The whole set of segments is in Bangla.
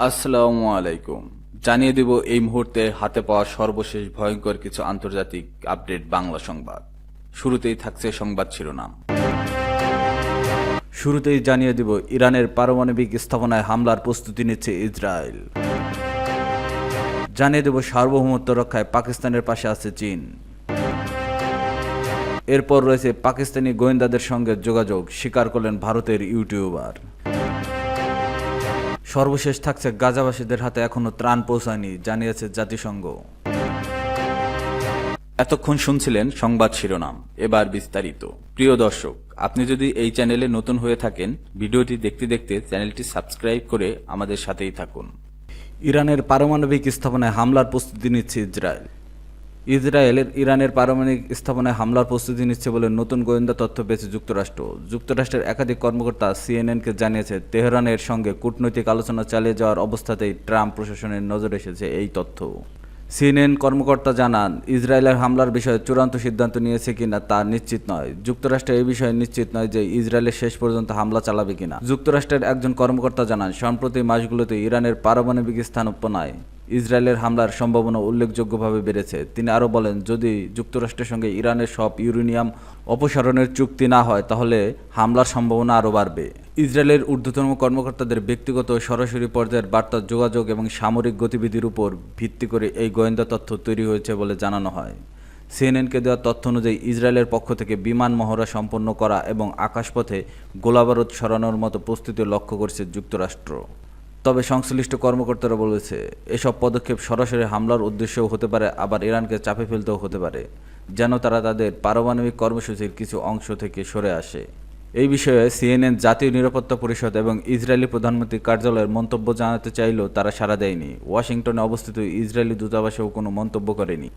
আসসালামু আলাইকুম। জানিয়ে দিব এই মুহূর্তে হাতে পাওয়া সর্বশেষ ভয়ঙ্কর কিছু আন্তর্জাতিক আপডেট বাংলা সংবাদ। শুরুতেই থাকছে সংবাদ শিরোনাম। শুরুতেই জানিয়ে দিব ইরানের পারমাণবিক স্থাপনায় হামলার প্রস্তুতি নিচ্ছে ইসরায়েল। জানিয়ে দেব সার্বভৌমত্ব রক্ষায় পাকিস্তানের পাশে আছে চীন। এরপর রয়েছে পাকিস্তানি গোয়েন্দাদের সঙ্গে যোগাযোগ, স্বীকার করলেন ভারতের ইউটিউবার। সর্বশেষ থাকছে গাজাবাসীদের হাতে এখনো ত্রাণ পৌঁছায়নি, জানিয়েছে জাতিসংঘ। এতক্ষণ শুনছিলেন সংবাদ শিরোনাম, এবার বিস্তারিত। প্রিয় দর্শক, আপনি যদি এই চ্যানেলে নতুন হয়ে থাকেন, ভিডিওটি দেখতে দেখতে চ্যানেলটি সাবস্ক্রাইব করে আমাদের সাথেই থাকুন। ইরানের পারমাণবিক স্থাপনায় হামলার প্রস্তুতি নিচ্ছে ইসরায়েল। ইরানের পারমাণবিক স্থাপনায় হামলার প্রস্তুতি নিচ্ছে বলে নতুন গোয়েন্দা তথ্য পেয়েছে যুক্তরাষ্ট্র। যুক্তরাষ্ট্রের একাধিক কর্মকর্তা সিএনএনকে জানিয়েছে, তেহরানের সঙ্গে কূটনৈতিক আলোচনা চালিয়ে যাওয়ার অবস্থাতেই ট্রাম্প প্রশাসনের নজরে এসেছে এই তথ্য। সিএনএন কর্মকর্তা জানান, ইসরায়েলের হামলার বিষয়ে চূড়ান্ত সিদ্ধান্ত নিয়েছে কিনা তা নিশ্চিত নয়। যুক্তরাষ্ট্র এই বিষয়ে নিশ্চিত নয় যে ইসরায়েলের শেষ পর্যন্ত হামলা চালাবে কিনা। যুক্তরাষ্ট্রের একজন কর্মকর্তা জানান, সম্প্রতি মাসগুলোতে ইরানের পারমাণবিক স্থাপনায় ইসরায়েলের হামলার সম্ভাবনা উল্লেখযোগ্যভাবে বেড়েছে। তিনি আরও বলেন, যদি যুক্তরাষ্ট্রের সঙ্গে ইরানের সব ইউরেনিয়াম অপসারণের চুক্তি না হয় তাহলে হামলার সম্ভাবনা আরও বাড়বে। ইসরায়েলের ঊর্ধ্বতন কর্মকর্তাদের ব্যক্তিগত সরাসরি পর্যায়ের বার্তা, যোগাযোগ এবং সামরিক গতিবিধির উপর ভিত্তি করে এই গোয়েন্দা তথ্য তৈরি হয়েছে বলে জানানো হয়। সিএনএনকে দেওয়া তথ্য অনুযায়ী ইসরায়েলের পক্ষ থেকে বিমান মহড়া সম্পন্ন করা এবং আকাশপথে গোলাবারুদ সরানোর মতো প্রস্তুতি লক্ষ্য করছে যুক্তরাষ্ট্র। তবে সংশ্লিষ্ট কর্মকর্তারা বলেছে, এসব পদক্ষেপ সরাসরি হামলার উদ্দেশ্যও হতে পারে, আবার ইরানকে চাপে ফেলতেও হতে পারে, যেন তারা তাদের পারমাণবিক কর্মসূচির কিছু অংশ থেকে সরে আসে। এই বিষয়ে সিএনএন জাতীয় নিরাপত্তা পরিষদ এবং ইসরায়েলি প্রধানমন্ত্রীর কার্যালয়ের মন্তব্য জানাতে চাইলেও তারা সাড়া দেয়নি। ওয়াশিংটনে অবস্থিত ইসরায়েলি দূতাবাসেও কোনো মন্তব্য করেনি।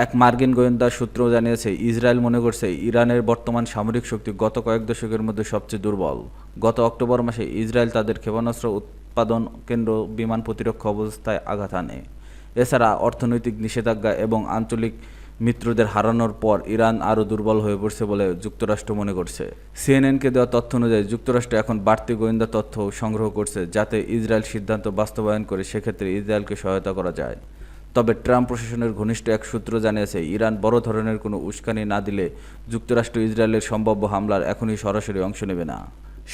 এক মার্কিন গোয়েন্দা সূত্র জানিয়েছে, ইসরায়েল মনে করছে ইরানের বর্তমান সামরিক শক্তি গত কয়েক দশকের মধ্যে সবচেয়ে দুর্বল। গত অক্টোবর মাসে ইসরায়েল তাদের ক্ষেপণাস্ত্র উৎপাদন কেন্দ্র বিমান প্রতিরক্ষা অবস্থায় আঘাত আনে। এছাড়া অর্থনৈতিক নিষেধাজ্ঞা এবং আঞ্চলিক মিত্রদের হারানোর পর ইরান আরও দুর্বল হয়ে পড়ছে বলে যুক্তরাষ্ট্র মনে করছে। সিএনএনকে দেওয়া তথ্য অনুযায়ী যুক্তরাষ্ট্র এখন বাড়তি গোয়েন্দা তথ্য সংগ্রহ করছে, যাতে ইসরায়েল সিদ্ধান্ত বাস্তবায়ন করে সেক্ষেত্রে ইসরায়েলকে সহায়তা করা যায়। তবে ট্রাম্প প্রশাসনের ঘনিষ্ঠ এক সূত্র জানিয়েছে, ইরান বড় ধরনের কোনো উস্কানি না দিলে যুক্তরাষ্ট্র ইসরায়েলের সম্ভাব্য হামলার এখনই সরাসরি অংশ নেবে না।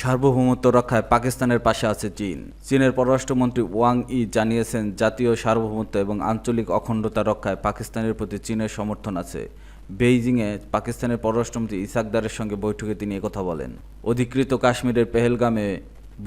সার্বভৌমত্ব রক্ষায় পাকিস্তানের পাশে আছে চীন। চীনের পররাষ্ট্রমন্ত্রী ওয়াং ই জানিয়েছেন, জাতীয় সার্বভৌমত্ব এবং আঞ্চলিক অখণ্ডতা রক্ষায় পাকিস্তানের প্রতি চীনের সমর্থন আছে। বেইজিংয়ে পাকিস্তানের পররাষ্ট্রমন্ত্রী ইসাক দারের সঙ্গে বৈঠকে তিনি একথা বলেন। অধিকৃত কাশ্মীরের পেহেলগামে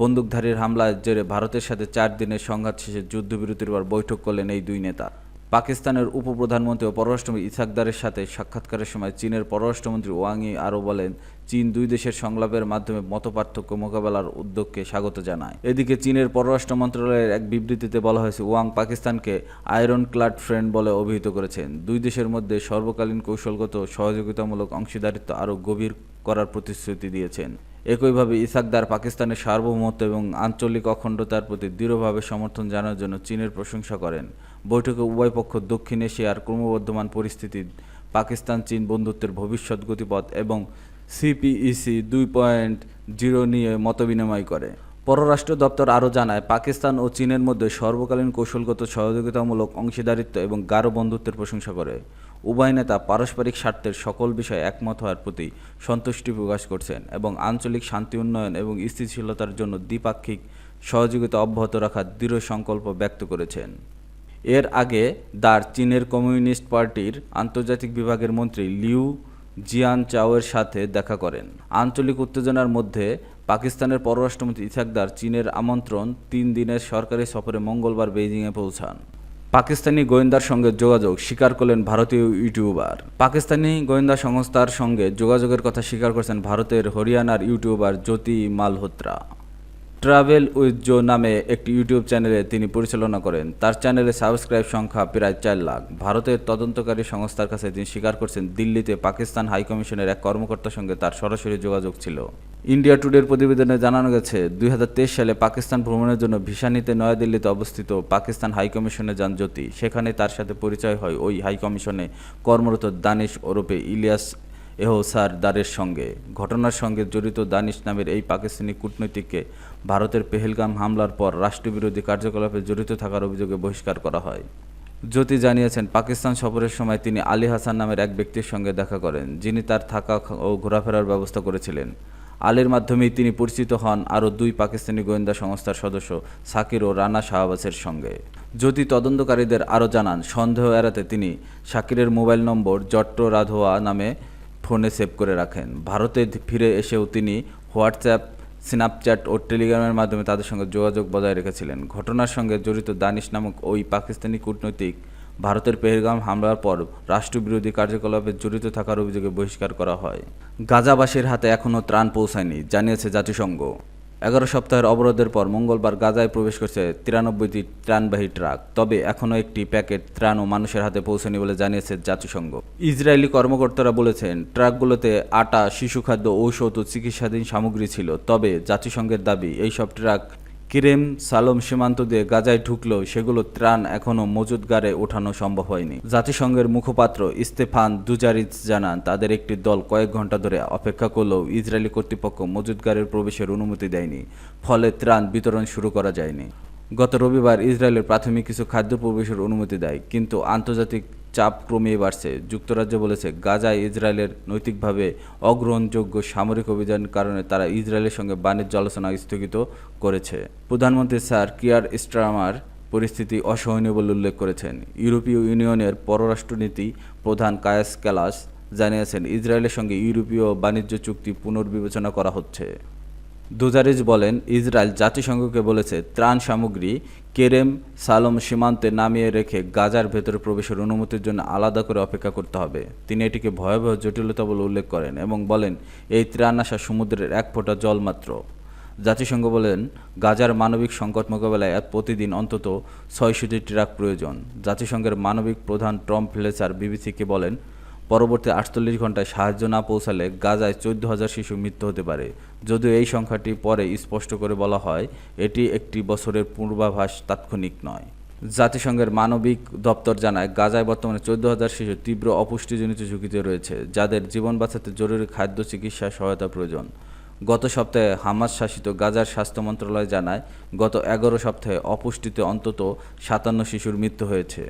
বন্দুকধারীর হামলার জেরে ভারতের সাথে 4 দিনের সংঘাত শেষে যুদ্ধবিরতির পর বৈঠক করলেন এই দুই নেতা। পাকিস্তানের উপপ্রধানমন্ত্রী ও পররাষ্ট্রমন্ত্রী ইসাক দারের সাথে সাক্ষাৎকারের সময় চীনের পররাষ্ট্রমন্ত্রী ওয়াং ই আরও বলেন, চীন দুই দেশের সংলাপের মাধ্যমে মতপার্থক্য মোকাবেলার উদ্যোগকে স্বাগত জানায়। এদিকে চীনের পররাষ্ট্র মন্ত্রণালয়ের এক বিবৃতিতে বলা হয়েছে, ওয়াং পাকিস্তানকে আয়রন ক্লাড ফ্রেন্ড বলে অভিহিত করেছেন। দুই দেশের মধ্যে সর্বকালীন কৌশলগত সহযোগিতামূলক অংশীদারিত্ব আরও গভীর করার প্রতিশ্রুতি দিয়েছেন। একইভাবে ইসাকদার পাকিস্তানের সার্বভৌমত্ব এবং আঞ্চলিক অখণ্ডতার প্রতি দৃঢ়ভাবে সমর্থন জানানোর জন্য চীনের প্রশংসা করেন। বৈঠকে উভয় পক্ষ দক্ষিণ এশিয়ার ক্রমবর্ধমান পরিস্থিতি, পাকিস্তান চীন বন্ধুত্বের ভবিষ্যৎ গতিপথ এবং সিপিইসি 2.0 নিয়ে মতবিনিময় করে। পররাষ্ট্র দপ্তর আরও জানায়, পাকিস্তান ও চীনের মধ্যে সর্বকালীন কৌশলগত সহযোগিতামূলক অংশীদারিত্ব এবং গাঢ় বন্ধুত্বের প্রশংসা করে। উভয় নেতা পারস্পরিক স্বার্থের সকল বিষয়ে একমত হওয়ার প্রতি সন্তুষ্টি প্রকাশ করছেন এবং আঞ্চলিক শান্তি, উন্নয়ন এবং স্থিতিশীলতার জন্য দ্বিপাক্ষিক সহযোগিতা অব্যাহত রাখার দৃঢ় সংকল্প ব্যক্ত করেছেন। এর আগে দার চীনের কমিউনিস্ট পার্টির আন্তর্জাতিক বিভাগের মন্ত্রী লিউ জিয়ানচাওয়ের সাথে দেখা করেন। আঞ্চলিক উত্তেজনার মধ্যে পাকিস্তানের পররাষ্ট্রমন্ত্রী ইসাক দার চীনের আমন্ত্রণ 3 দিনের সরকারি সফরে মঙ্গলবার বেইজিংয়ে পৌঁছান। পাকিস্তানি গোয়েন্দার সঙ্গে যোগাযোগ, স্বীকার করলেন ভারতীয় ইউটিউবার। পাকিস্তানি গোয়েন্দা সংস্থার সঙ্গে যোগাযোগের কথা স্বীকার করেছেন ভারতের হরিয়ানার YouTuber Jyoti Malhotra. Travel with Jo নামে একটি ইউটিউব চ্যানেলে তিনি পরিচালনা করেন। তার চ্যানেলে সাবস্ক্রাইব সংখ্যা প্রায় 4 লাখ। ভারতের তদন্তকারী সংস্থার কাছে তিনি স্বীকার করছেন, দিল্লিতে পাকিস্তান হাইকমিশনের এক কর্মকর্তার সঙ্গে তার সরাসরি যোগাযোগ ছিল। ইন্ডিয়া টুডের প্রতিবেদনে জানানো গেছে, 2023 সালে পাকিস্তান ভ্রমণের জন্য ভিসা নিতে নয়াদিল্লিতে অবস্থিত পাকিস্তান হাইকমিশনে যান জ্যোতি। সেখানে তার সাথে পরিচয় হয় ওই হাইকমিশনে কর্মরত দানিশ ওরফে ইলিয়াস এহসারদারের সঙ্গে। ঘটনার সঙ্গে জড়িত দানিশ নামের এই পাকিস্তানি কূটনীতিককে ভারতের পেহেলগাম হামলার পর রাষ্ট্রবিরোধী কার্যকলাপে জড়িত থাকার অভিযোগে বহিষ্কার করা হয়। জ্যোতি জানিয়েছেন, পাকিস্তান সফরের সময় তিনি আলী হাসান নামের এক ব্যক্তির সঙ্গে দেখা করেন, যিনি তার থাকা ও ঘোরাফেরার ব্যবস্থা করেছিলেন। আলীর মাধ্যমেই তিনি পরিচিত হন আরও দুই পাকিস্তানি গোয়েন্দা সংস্থার সদস্য সাকির ও রানা শাহবাজের সঙ্গে। জ্যোতি তদন্তকারীদের আরও জানান, সন্দেহ এড়াতে তিনি সাকিরের মোবাইল নম্বর জট্ট রাধোয়া নামে ফোনে সেভ করে রাখেন। ভারতে ফিরে এসেও তিনি হোয়াটসঅ্যাপ, স্ন্যাপচ্যাট ও টেলিগ্রামের মাধ্যমে তাদের সঙ্গে যোগাযোগ বজায় রেখেছিলেন। ঘটনার সঙ্গে জড়িত দানিশ নামক ওই পাকিস্তানি কূটনৈতিক ভারতের পেহেলগাম হামলার পর রাষ্ট্রবিরোধী কার্যকলাপে জড়িত থাকার অভিযোগে বহিষ্কার করা হয়। গাজাবাসীর হাতে এখনও ত্রাণ পৌঁছায়নি, জানিয়েছে জাতিসংঘ। 11 সপ্তাহের অবরোধের পর মঙ্গলবার গাজায় প্রবেশ করছে 93টি ত্রাণবাহী ট্রাক। তবে এখনও একটি প্যাকেট ত্রাণও মানুষের হাতে পৌঁছেনি বলে জানিয়েছে জাতিসংঘ। ইসরায়েলি কর্মকর্তারা বলেছেন, ট্রাকগুলোতে আটা, শিশুখাদ্য, ঔষধ ও চিকিৎসাধীন সামগ্রী ছিল। তবে জাতিসংঘের দাবি, এইসব ট্রাক কিরেম সালোম সীমান্ত দিয়ে গাজায় ঢুকলেও সেগুলো ত্রাণ এখনও মজুতগারে ওঠানো সম্ভব হয়নি। জাতিসংঘের মুখপাত্র স্তেফান দুজারিচ জানান, তাদের একটি দল কয়েক ঘন্টা ধরে অপেক্ষা করলেও ইসরায়েলি কর্তৃপক্ষ মজুতগারের প্রবেশের অনুমতি দেয়নি, ফলে ত্রাণ বিতরণ শুরু করা যায়নি। গত রবিবার ইসরায়েলের প্রাথমিক কিছু খাদ্য প্রবেশের অনুমতি দেয়, কিন্তু আন্তর্জাতিক চাপ ক্রমেই বাড়ছে। যুক্তরাজ্য বলেছে, গাজায় ইসরায়েলের নৈতিকভাবে অগ্রহণযোগ্য সামরিক অভিযানের কারণে তারা ইসরায়েলের সঙ্গে বাণিজ্য আলোচনা স্থগিত করেছে। প্রধানমন্ত্রী স্যার কিয়ার স্টারমার পরিস্থিতি অসহনীয় বলে উল্লেখ করেছেন। ইউরোপীয় ইউনিয়নের পররাষ্ট্রনীতি প্রধান কায়াস ক্যালাস জানিয়েছেন, ইসরায়েলের সঙ্গে ইউরোপীয় বাণিজ্য চুক্তি পুনর্বিবেচনা করা হচ্ছে। দুজারিচ বলেন, ইসরায়েল জাতিসংঘকে বলেছে ত্রাণ সামগ্রী কেরেম সালোম সীমান্তে নামিয়ে রেখে গাজার ভেতরে প্রবেশের অনুমতির জন্য আলাদা করে অপেক্ষা করতে হবে। তিনি এটিকে ভয়াবহ জটিলতা বলে উল্লেখ করেন এবং বলেন, এই ত্রাণ আসা সমুদ্রের এক ফোঁটা জল মাত্র। জাতিসংঘ বলেন, গাজার মানবিক সংকট মোকাবেলায় প্রতিদিন অন্তত 600টি ট্রাক প্রয়োজন। জাতিসংঘের মানবিক প্রধান টম ফ্লেচার বিবিসিকে বলেন, পরবর্তী 48 ঘন্টায় সাহায্য না পৌঁছালে গাজায় 14,000 শিশুর মৃত্যু হতে পারে। যদিও এই সংখ্যাটি পরে স্পষ্ট করে বলা হয়, এটি একটি বছরের পূর্বাভাস, তাৎক্ষণিক নয়। জাতিসংঘের মানবিক দপ্তর জানায়, গাজায় বর্তমানে 14,000 শিশু তীব্র অপুষ্টিজনিত ঝুঁকিতে রয়েছে, যাদের জীবন বাঁচাতে জরুরি খাদ্য, চিকিৎসা সহায়তা প্রয়োজন। গত সপ্তাহে হামাস শাসিত গাজার স্বাস্থ্য মন্ত্রণালয় জানায়, গত 11 সপ্তাহে অপুষ্টিতে অন্তত 57 শিশুর মৃত্যু হয়েছে।